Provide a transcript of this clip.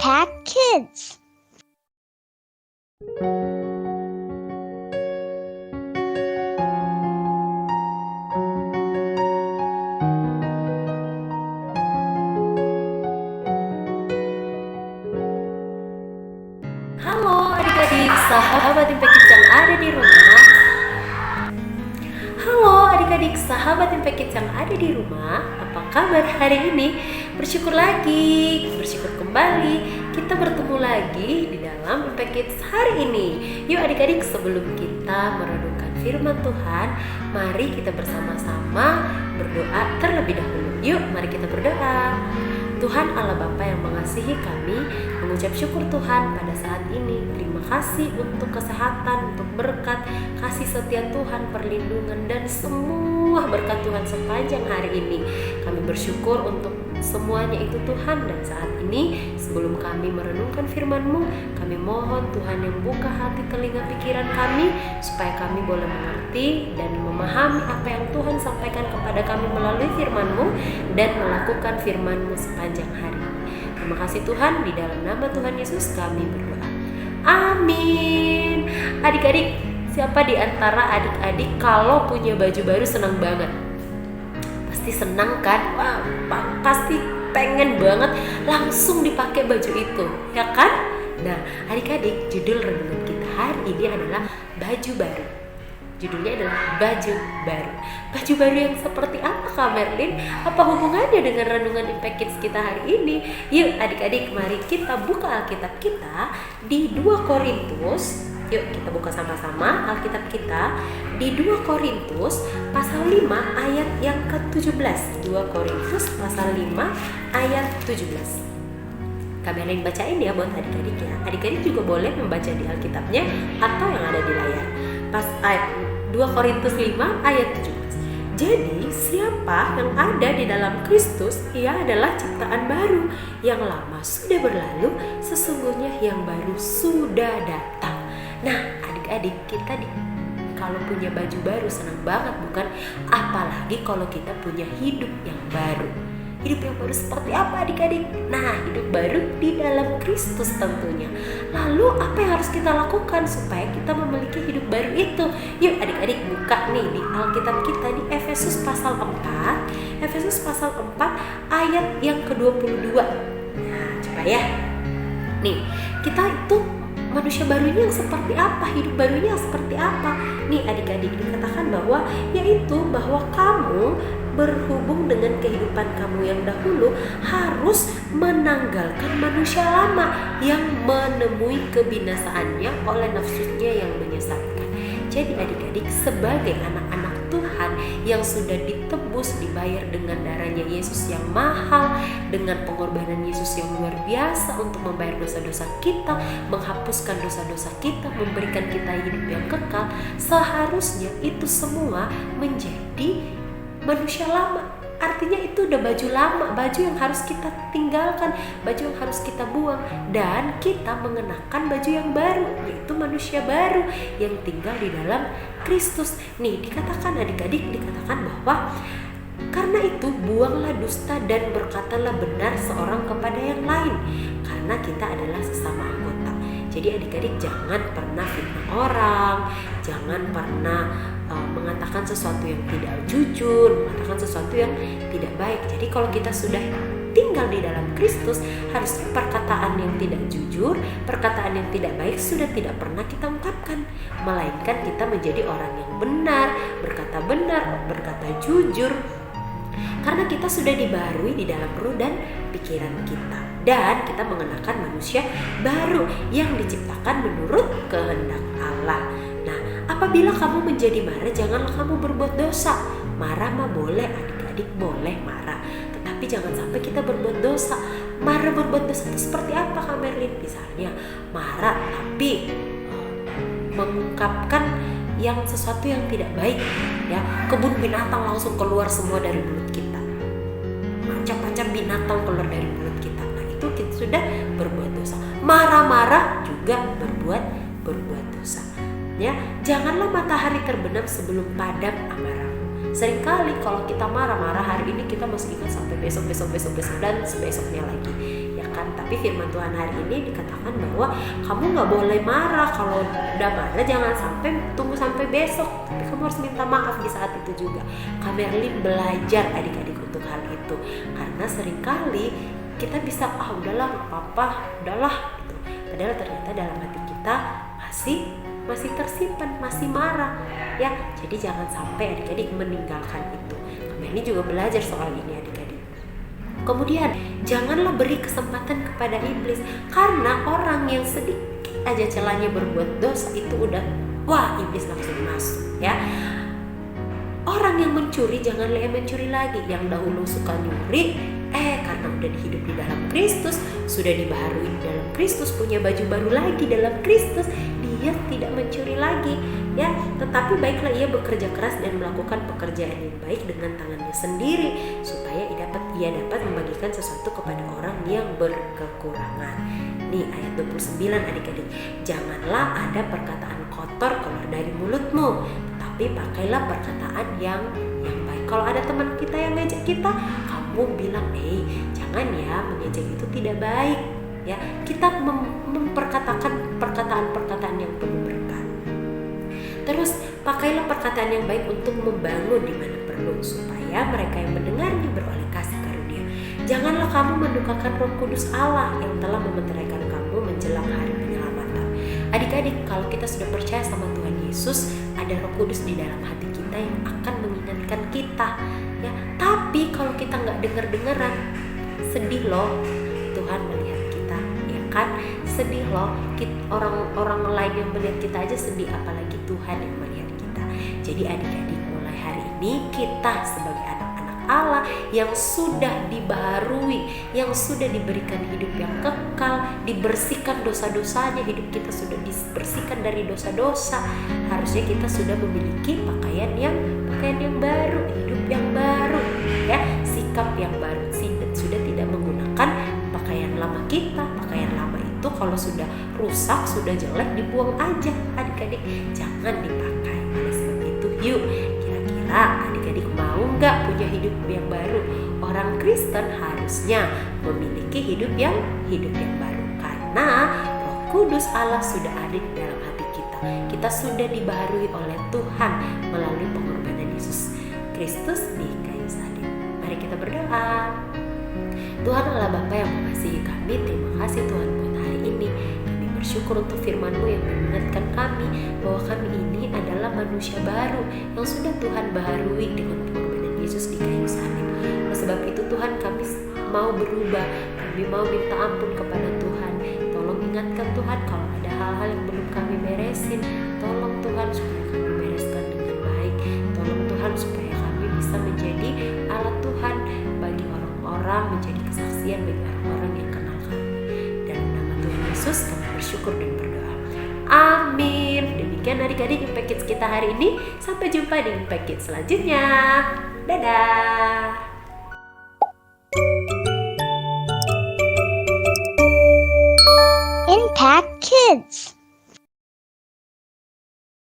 Impact Kids. Halo adik-adik sahabat Impact Kids yang ada di rumah. Halo adik-adik sahabat Impact Kids yang ada di rumah. Apa kabar hari ini? Bersyukur kembali kita bertemu lagi di dalam Impact Kids hari ini. Yuk adik-adik, sebelum kita merenungkan firman Tuhan, mari kita bersama-sama berdoa terlebih dahulu. Yuk mari kita berdoa. Tuhan Allah Bapa yang mengasihi kami, mengucap syukur Tuhan pada saat ini. Terima kasih untuk kesehatan, untuk berkat, kasih setia Tuhan, perlindungan, dan semua berkat Tuhan sepanjang hari ini. Kami bersyukur untuk semuanya itu Tuhan. Dan saat ini sebelum kami merenungkan firman-Mu, kami mohon Tuhan yang buka hati, telinga, pikiran kami, supaya kami boleh mengerti dan memahami apa yang Tuhan sampaikan kepada kami melalui firman-Mu dan melakukan firman-Mu sepanjang hari. Terima kasih Tuhan, di dalam nama Tuhan Yesus kami berdoa. Amin. Adik-adik, siapa di antara adik-adik kalau punya baju baru senang banget? Pasti senang kan? Wah, pasti pengen banget langsung dipakai baju itu, ya kan? Nah, adik-adik, judul renungan kita hari ini adalah baju baru. Judulnya adalah baju baru. Baju baru yang seperti apa Kak Merlin? Apa hubungannya dengan renungan Impact Kids kita hari ini? Yuk adik-adik, mari kita buka Alkitab kita di 2 Korintus. Yuk kita buka sama-sama Alkitab kita di 2 Korintus pasal 5 ayat yang ke-17. 2 Korintus pasal 5 ayat 17. Kami akan bacain ya buat adik-adik ya. Adik-adik juga boleh membaca di Alkitabnya atau yang ada di layar. Pas ayat 2 Korintus 5 ayat 17. Jadi siapa yang ada di dalam Kristus, ia adalah ciptaan baru. Yang lama sudah berlalu, sesungguhnya yang baru sudah datang. Nah adik-adik, kita kalau punya baju baru senang banget bukan? Apalagi kalau kita punya hidup yang baru. Hidup yang baru seperti apa adik-adik? Nah, hidup baru di dalam Kristus tentunya. Lalu apa yang harus kita lakukan supaya kita memiliki hidup baru itu? Yuk adik-adik buka nih di Alkitab kita di Efesus pasal 4. Efesus pasal 4 ayat yang ke-22. Nah, coba ya. Nih, kita itu manusia barunya yang seperti apa? Hidup barunya yang seperti apa? Nih adik-adik, dikatakan bahwa yaitu bahwa kamu berhubung dengan kehidupan kamu yang dahulu harus menanggalkan manusia lama yang menemui kebinasaannya oleh nafsunya yang menyesatkan. Jadi adik-adik, sebagai anak-anak Tuhan yang sudah ditebus, dibayar dengan darahnya Yesus yang mahal, dengan pengorbanan Yesus yang luar biasa untuk membayar dosa-dosa kita, menghapuskan dosa-dosa kita, memberikan kita hidup yang kekal, seharusnya itu semua menjadi manusia lama. Artinya itu udah baju lama, baju yang harus kita tinggalkan, baju yang harus kita buang, dan kita mengenakan baju yang baru, yaitu manusia baru yang tinggal di dalam Kristus. Nih dikatakan adik-adik, dikatakan bahwa karena itu buanglah dusta dan berkatalah benar seorang kepada yang lain, karena kita adalah sesama anggota. Jadi adik-adik jangan pernah fitnah orang, jangan pernah mengatakan sesuatu yang tidak jujur, mengatakan sesuatu yang tidak baik. Jadi kalau kita sudah tinggal di dalam Kristus, harusnya perkataan yang tidak jujur, perkataan yang tidak baik sudah tidak pernah kita ungkapkan, melainkan kita menjadi orang yang benar, berkata jujur, karena kita sudah dibarui di dalam ruh dan pikiran kita, dan kita mengenakan manusia baru yang diciptakan menurut kehendak Allah. Nah, apabila kamu menjadi marah, janganlah kamu berbuat dosa. Marah mah boleh adik-adik, boleh marah, tetapi jangan sampai kita berbuat dosa. Marah berbuat dosa itu seperti apa Kak Merlin? Misalnya marah tapi mengungkapkan yang sesuatu yang tidak baik, ya, kebun binatang langsung keluar semua dari mulut kita, macam-macam binatang keluar dari mulut kita. Nah itu kita sudah berbuat dosa. Marah-marah juga berbuat dosa. Ya, janganlah matahari terbenam sebelum padam amarahmu. Seringkali kalau kita marah-marah hari ini kita masih ingat sampai besok dan besoknya lagi, ya kan? kan. Tapi firman Tuhan hari ini dikatakan bahwa kamu nggak boleh marah. Kalau udah marah jangan sampai tunggu sampai besok, tapi kamu harus minta maaf di saat itu juga. Kak Merlin belajar adik-adik untuk hal itu, karena seringkali kita bisa udahlah nggak apa-apa, udahlah gitu. Padahal ternyata dalam hati kita masih tersimpan, masih marah ya. Jadi jangan sampai adik-adik meninggalkan itu. Ini juga belajar soal ini adik-adik. Kemudian janganlah beri kesempatan kepada iblis, karena orang yang sedikit aja celahnya berbuat dosa itu udah iblis langsung masuk ya. Orang yang mencuri janganlah mencuri lagi. Yang dahulu suka nyuri, karena udah hidup di dalam Kristus, sudah dibaharui di dalam Kristus, punya baju baru lagi dalam Kristus, dia tidak mencuri lagi ya. Tetapi baiklah ia bekerja keras dan melakukan pekerjaan yang baik dengan tangannya sendiri, supaya ia dapat membagikan sesuatu kepada orang yang berkekurangan. Nih ayat 29 adik-adik, janganlah ada perkataan kotor keluar dari mulutmu, tapi pakailah perkataan yang baik. Kalau ada teman kita yang ngejek kita, kamu bilang, jangan ya, mengejek itu tidak baik ya. Kita memperkatakan perkataan-perkataan yang penuh berkat. Terus pakailah perkataan yang baik untuk membangun di mana perlu, supaya mereka yang mendengarnya beroleh kasih karunia. Janganlah kamu mendukakan Roh Kudus Allah yang telah mementeraikan kamu menjelang hari penyelamatan. Adik-adik, kalau kita sudah percaya sama Tuhan Yesus, ada Roh Kudus di dalam hati kita yang akan mengingatkan kita ya. Tapi kalau kita nggak dengar-dengaran, sedih loh Tuhan melihat kita ya kan. Sedih loh, orang lain yang melihat kita aja sedih, apalagi Tuhan yang melihat kita. Jadi adik-adik, mulai hari ini kita sebagai anak-anak Allah yang sudah dibaharui, yang sudah diberikan hidup yang kekal, dibersihkan dosa-dosanya, hidup kita sudah dibersihkan dari dosa-dosa. Harusnya kita sudah memiliki pakaian yang baru, hidup yang baru ya, sikap yang baru. Sudah tidak menggunakan pakaian lama kita. Pakaian lama itu kalau sudah rusak, sudah jelek, dibuang aja adik-adik, jangan dipakai. Oleh sebab itu, yuk, kira-kira adik-adik mau nggak punya hidup yang baru? Orang Kristen harusnya memiliki hidup yang baru, karena Roh Kudus Allah sudah ada di dalam hati kita. Kita sudah dibaharui oleh Tuhan melalui pengorbanan Yesus Kristus di kayu salib. Mari kita berdoa. Tuhan Allah Bapa yang mengasihi kami, terima kasih Tuhan buat hari ini. Kami bersyukur untuk firman-Mu yang mengingatkan kami bahwa kami ini adalah manusia baru yang sudah Tuhan baharui dengan pengorbanan Yesus di kayu salib. Oleh sebab itu Tuhan, kami mau berubah, kami mau minta ampun kepada Tuhan. Tolong ingatkan Tuhan kalau ada hal-hal yang belum kami beresin. Tolong Tuhan supaya kami bereskan dengan baik. Tolong Tuhan supaya kami bisa menjadi alat Tuhan bagi orang-orang, menjadi kesaksian bagi orang-orang yang kenal kami. Dalam nama Tuhan Yesus kami bersyukur dan berdoa. Amin. Demikian adik-adik Impact Kids kita hari ini. Sampai jumpa di Impact Kids selanjutnya. Dadah. Impact Kids.